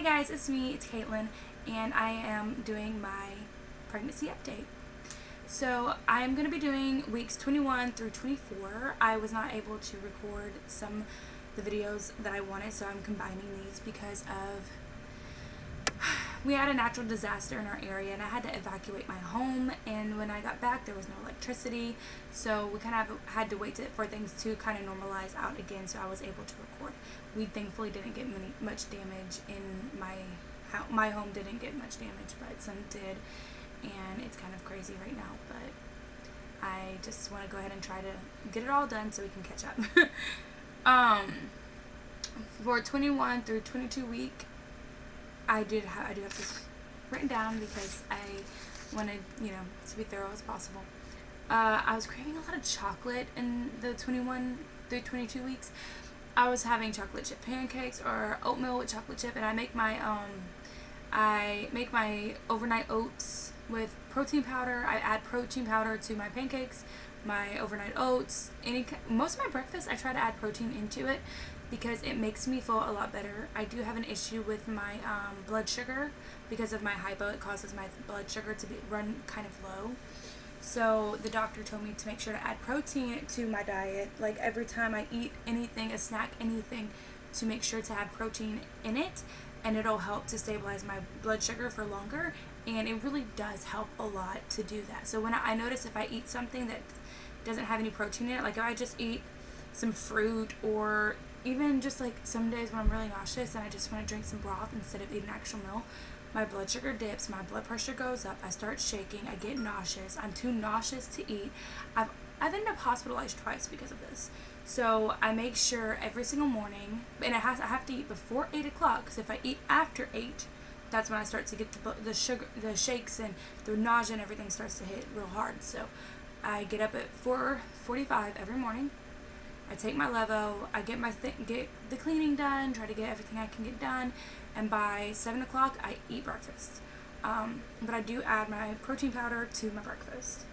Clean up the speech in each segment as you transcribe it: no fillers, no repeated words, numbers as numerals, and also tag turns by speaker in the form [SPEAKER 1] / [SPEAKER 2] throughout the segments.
[SPEAKER 1] Hey guys, it's me, it's Caitlin, and I am doing my pregnancy update. So I'm going to be doing weeks 21 through 24. I was not able to record some of the videos that I wanted, so I'm combining these because of we had a natural disaster in our area and I had to evacuate my home, and when I got back there was no electricity, so we kind of had to wait for things to kind of normalize out again, so I was able to record. We thankfully didn't get much damage in my home didn't get much damage, but some did, and it's kind of crazy right now, but I just want to go ahead and try to get it all done so we can catch up. For 21 through 22 week, I do have this written down because I wanted, to be thorough as possible. I was craving a lot of chocolate in the 21 through 22 weeks. I was having chocolate chip pancakes or oatmeal with chocolate chip, and I make my overnight oats with protein powder. I add protein powder to my pancakes, my overnight oats. Most of my breakfast, I try to add protein into it because it makes me feel a lot better. I do have an issue with my blood sugar because of my hypo. It causes my blood sugar to run kind of low. So the doctor told me to make sure to add protein to my diet, like every time I eat anything, a snack, anything, to make sure to have protein in it, and it'll help to stabilize my blood sugar for longer, and it really does help a lot to do that. So when I notice if I eat something that doesn't have any protein in it, like if I just eat some fruit, or even just like some days when I'm really nauseous and I just want to drink some broth instead of eating actual meal, my blood sugar dips, my blood pressure goes up, I start shaking, I get nauseous, I'm too nauseous to eat. I've ended up hospitalized twice because of this. So I make sure every single morning, and I have to eat before 8 o'clock, because if I eat after 8, that's when I start to get the sugar, the shakes, and the nausea and everything starts to hit real hard. So I get up at 4:45 every morning. I take my Levo, I get the cleaning done, try to get everything I can get done, and by 7 o'clock I eat breakfast. But I do add my protein powder to my breakfast,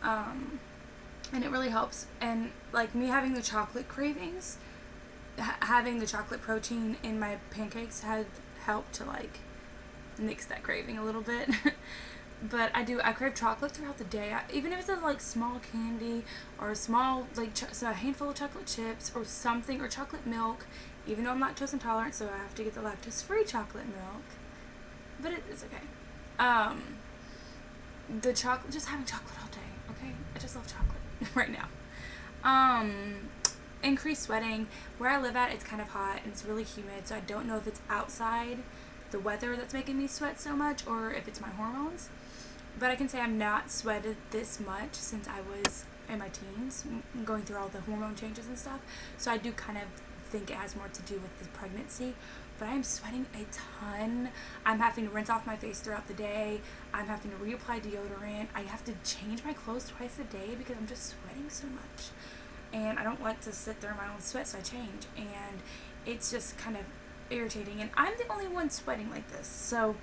[SPEAKER 1] and it really helps. And like me having the chocolate cravings, having the chocolate protein in my pancakes has helped to like nix that craving a little bit. But I crave chocolate throughout the day. Even if it's a like small candy or a small so a handful of chocolate chips or something, or chocolate milk. Even though I'm lactose intolerant, so I have to get the lactose-free chocolate milk. But it's okay. The chocolate, just having chocolate all day. Okay, I just love chocolate right now. Increased sweating. Where I live at, it's kind of hot and it's really humid, so I don't know if it's outside the weather that's making me sweat so much or if it's my hormones. But I can say I'm not sweated this much since I was in my teens, going through all the hormone changes and stuff. So I do kind of think it has more to do with the pregnancy. But I am sweating a ton. I'm having to rinse off my face throughout the day. I'm having to reapply deodorant. I have to change my clothes twice a day because I'm just sweating so much. And I don't like to sit there in my own sweat, so I change. And it's just kind of irritating. And I'm the only one sweating like this. So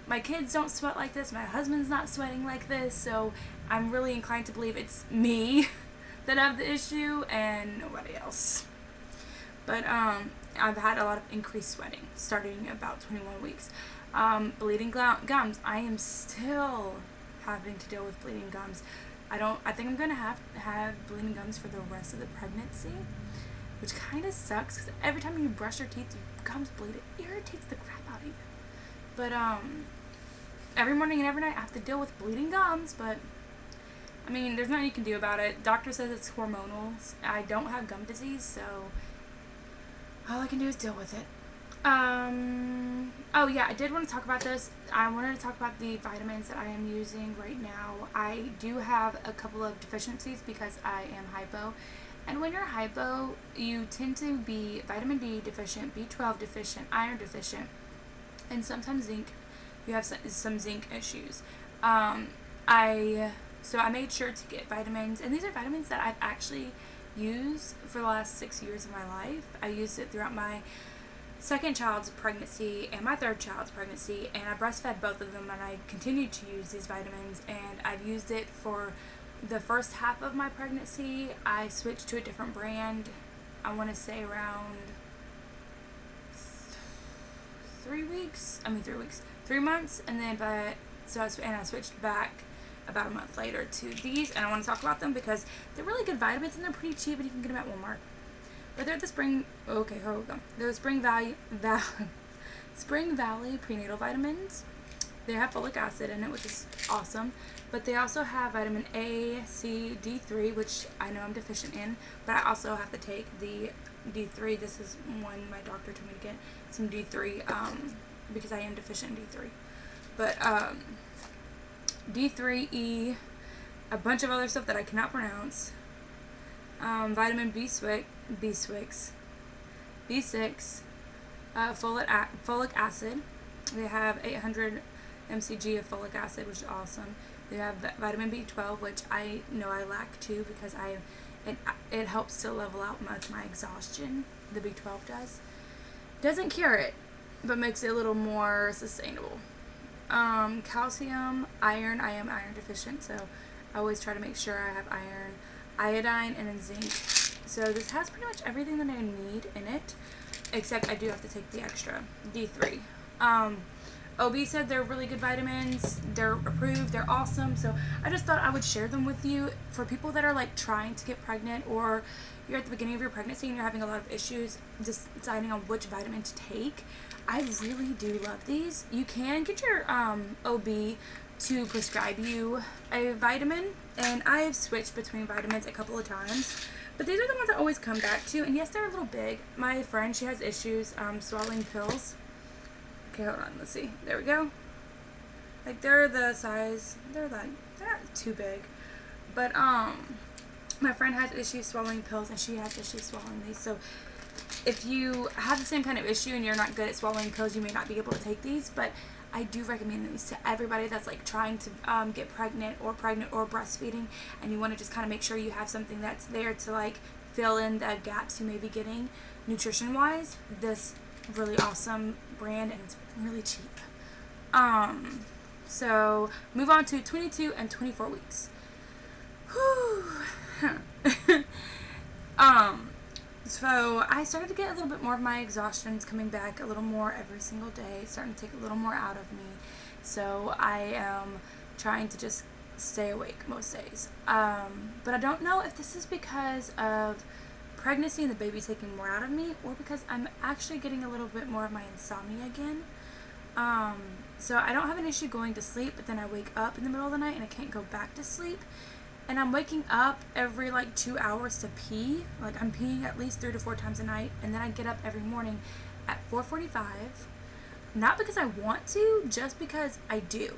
[SPEAKER 1] my kids don't sweat like this. My husband's not sweating like this. So I'm really inclined to believe it's me that have the issue and nobody else. But I've had a lot of increased sweating starting about 21 weeks. Bleeding gums. I am still having to deal with bleeding gums. I think I'm gonna have bleeding gums for the rest of the pregnancy, which kind of sucks because every time you brush your teeth, your gums bleed. It irritates the crap out of you. But every morning and every night I have to deal with bleeding gums. But I mean, there's nothing you can do about it. Doctor says it's hormonal. I don't have gum disease, so all I can do is deal with it. Oh yeah, I did want to talk about this. I wanted to talk about the vitamins that I am using right now. I do have a couple of deficiencies because I am hypo. And when you're hypo, you tend to be vitamin D deficient, B12 deficient, iron deficient, and sometimes zinc. You have some zinc issues. So I made sure to get vitamins, and these are vitamins that I've actually used for the last 6 years of my life. I used it throughout my second child's pregnancy and my third child's pregnancy, and I breastfed both of them, and I continued to use these vitamins, and I've used it for the first half of my pregnancy. I switched to a different brand, I want to say around 3 months, and then I switched back about a month later to these, and I want to talk about them because they're really good vitamins and they're pretty cheap and you can get them at Walmart. But they're the Spring They're the Spring Valley prenatal vitamins. They have folic acid in it, which is awesome. But they also have vitamin A, C, D3, which I know I'm deficient in, but I also have to take the D3. This is one my doctor told me to get some D3 because I am deficient in D3. But D3E, a bunch of other stuff that I cannot pronounce. Vitamin B6, folic acid. They have 800 mcg of folic acid, which is awesome. They have vitamin B12, which I know I lack too because it helps to level out my exhaustion. The B12 does. Doesn't cure it, but makes it a little more sustainable. Calcium, iron. I am iron deficient, so I always try to make sure I have iron, iodine, and then zinc. So this has pretty much everything that I need in it, except I do have to take the extra D3. OB said they're really good vitamins. They're approved. They're awesome. So I just thought I would share them with you for people that are like trying to get pregnant, or you're at the beginning of your pregnancy and you're having a lot of issues deciding on which vitamin to take. I really do love these. You can get your OB to prescribe you a vitamin, and I've switched between vitamins a couple of times, but these are the ones I always come back to. And yes, they're a little big. My friend, she has issues swallowing pills. Okay, hold on, let's see. There we go. Like, they're the size, they're not too big. But my friend has issues swallowing pills, and she has issues swallowing these. So if you have the same kind of issue and you're not good at swallowing pills, you may not be able to take these. But I do recommend these to everybody that's like trying to get pregnant or breastfeeding, and you want to just kind of make sure you have something that's there to like fill in the gaps you may be getting nutrition wise. This really awesome brand, and it's really cheap. So move on to 22 and 24 weeks. So I started to get a little bit more of my exhaustions coming back a little more every single day, starting to take a little more out of me. So I am trying to just stay awake most days. But I don't know if this is because of pregnancy and the baby taking more out of me, or because I'm actually getting a little bit more of my insomnia again. So I don't have an issue going to sleep, but then I wake up in the middle of the night and I can't go back to sleep. And I'm waking up every like 2 hours to pee. Like, I'm peeing at least 3 to 4 times a night, and then I get up every morning at 4:45. Not because I want to, just because I do.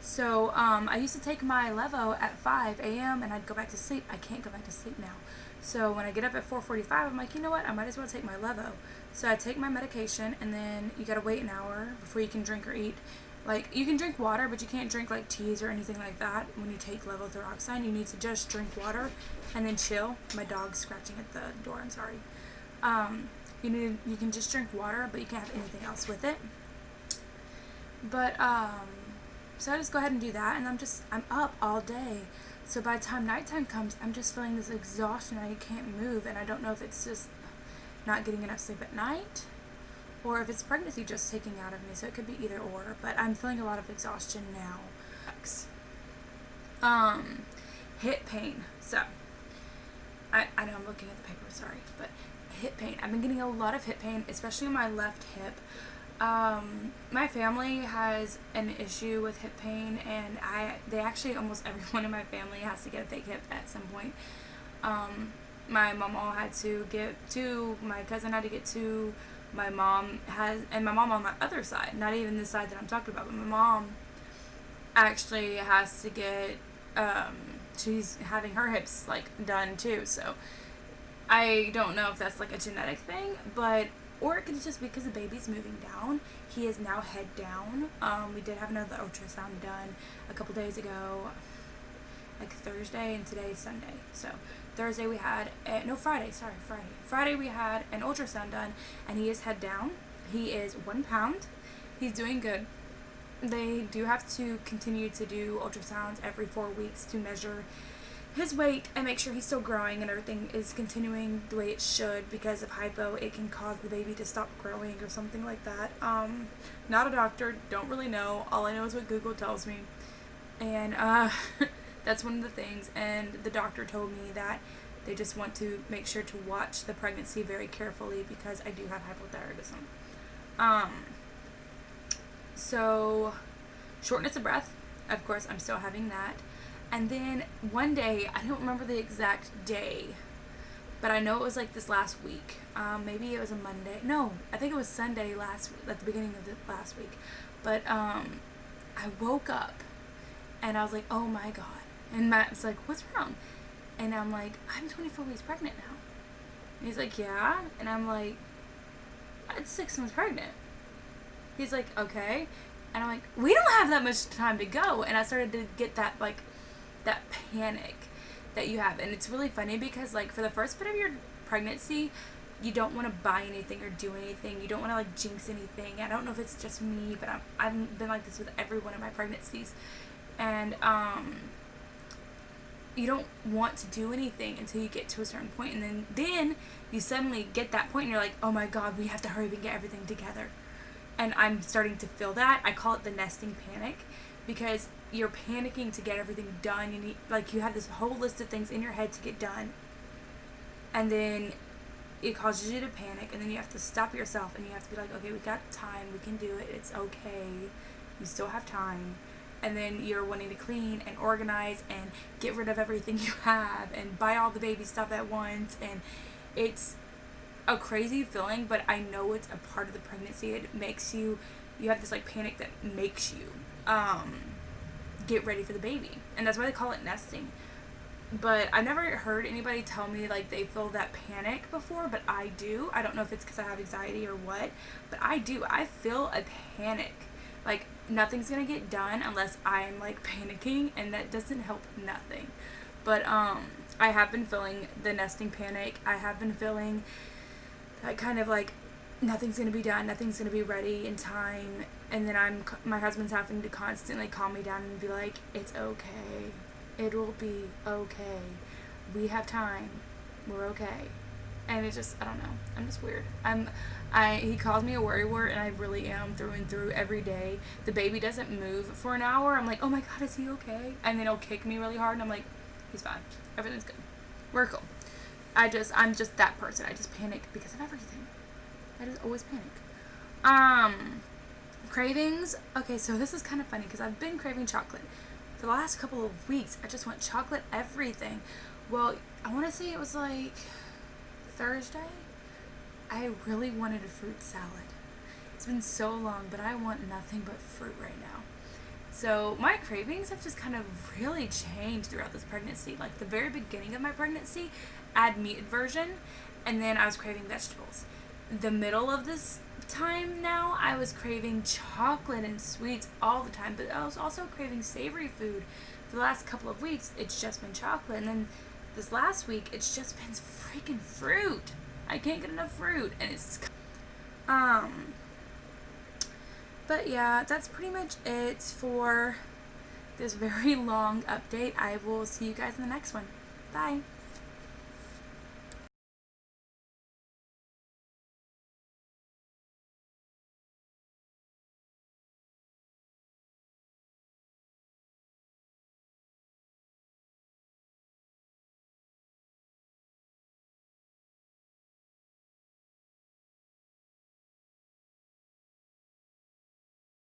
[SPEAKER 1] So I used to take my Levo at 5 a.m. and I'd go back to sleep. I can't go back to sleep now. So when I get up at 4:45, I'm like, you know what? I might as well take my Levo. So I take my medication, and then you gotta wait an hour before you can drink or eat. Like, you can drink water, but you can't drink like teas or anything like that when you take levothyroxine. You need to just drink water and then chill. My dog's scratching at the door. I'm sorry. You can just drink water, but you can't have anything else with it. But so I just go ahead and do that, and I'm up all day. So by the time nighttime comes, I'm just feeling this exhaustion. I can't move, and I don't know if it's just not getting enough sleep at night, or if it's pregnancy just taking out of me. So it could be either or, but I'm feeling a lot of exhaustion now. Hip pain. So I know I'm looking at the paper, sorry, but hip pain. I've been getting a lot of hip pain, especially in my left hip. My family has an issue with hip pain, and they actually, almost everyone in my family has to get a fake hip at some point. My mom had to get 2, my cousin had to get 2, my mom on my other side, not even the side that I'm talking about, but my mom actually has to get, she's having her hips like done too. So I don't know if that's like a genetic thing, or it could just be because the baby's moving down. He is now head down. We did have another ultrasound done a couple days ago, like Thursday, and today's Sunday. So Thursday we had, Friday we had an ultrasound done, and he is head down. He is 1 pound. He's doing good. They do have to continue to do ultrasounds every 4 weeks to measure his weight and make sure he's still growing and everything is continuing the way it should. Because of hypo, it can cause the baby to stop growing or something like that. Not a doctor, don't really know. All I know is what Google tells me. And that's one of the things. And the doctor told me that they just want to make sure to watch the pregnancy very carefully because I do have hypothyroidism. So shortness of breath, of course, I'm still having that. And then one day, I don't remember the exact day, but I know it was like this last week. Maybe it was a Monday. No, I think it was Sunday at the beginning of the last week. But I woke up and I was like, oh my God. And Matt was like, what's wrong? And I'm like, I'm 24 weeks pregnant now. And he's like, yeah. And I'm like, I'm 6 months pregnant. He's like, okay. And I'm like, we don't have that much time to go. And I started to get that, like, that panic that you have. And it's really funny because, like, for the first bit of your pregnancy, you don't want to buy anything or do anything. You don't want to, like, jinx anything. I don't know if it's just me, but I've been like this with every one of my pregnancies. And you don't want to do anything until you get to a certain point. And then you suddenly get that point and you're like, oh my God, we have to hurry up and get everything together. And I'm starting to feel that. I call it the nesting panic because you're panicking to get everything done. You need, like, you have this whole list of things in your head to get done. And then it causes you to panic. And then you have to stop yourself and you have to be like, okay, we got time. We can do it. It's okay. You still have time. And then you're wanting to clean and organize and get rid of everything you have and buy all the baby stuff at once. And it's a crazy feeling, but I know it's a part of the pregnancy. It makes you have this, like, panic that makes you get ready for the baby. And that's why they call it nesting. But I've never heard anybody tell me, like, they feel that panic before, but I do. I don't know if it's because I have anxiety or what, but I do. I feel a panic. Like, nothing's gonna get done unless I'm, like, panicking, and that doesn't help nothing. But I have been feeling the nesting panic. I have been feeling that kind of, like, nothing's gonna be done, nothing's gonna be ready in time. And then my husband's having to constantly calm me down and be like, it's okay, it will be okay, we have time, we're okay. And it's just, I don't know, I'm just weird. He calls me a worrywart, and I really am through and through every day. The baby doesn't move for an hour, I'm like, oh my God, is he okay? And then he'll kick me really hard, and I'm like, he's fine, everything's good, we're cool. I'm just that person. I just panic because of everything. I just always panic. Cravings. Okay, so this is kind of funny because I've been craving chocolate. For the last couple of weeks, I just want chocolate everything. Well, I want to say it was like Thursday. I really wanted a fruit salad. It's been so long, but I want nothing but fruit right now. So my cravings have just kind of really changed throughout this pregnancy. Like the very beginning of my pregnancy, I had meat aversion, and then I was craving vegetables. The middle of this time now, I was craving chocolate and sweets all the time, but I was also craving savory food. For the last couple of weeks, it's just been chocolate, and then this last week, it's just been freaking fruit. I can't get enough fruit, and it's but yeah, that's pretty much it for this very long update. I will see you guys in the next one. Bye.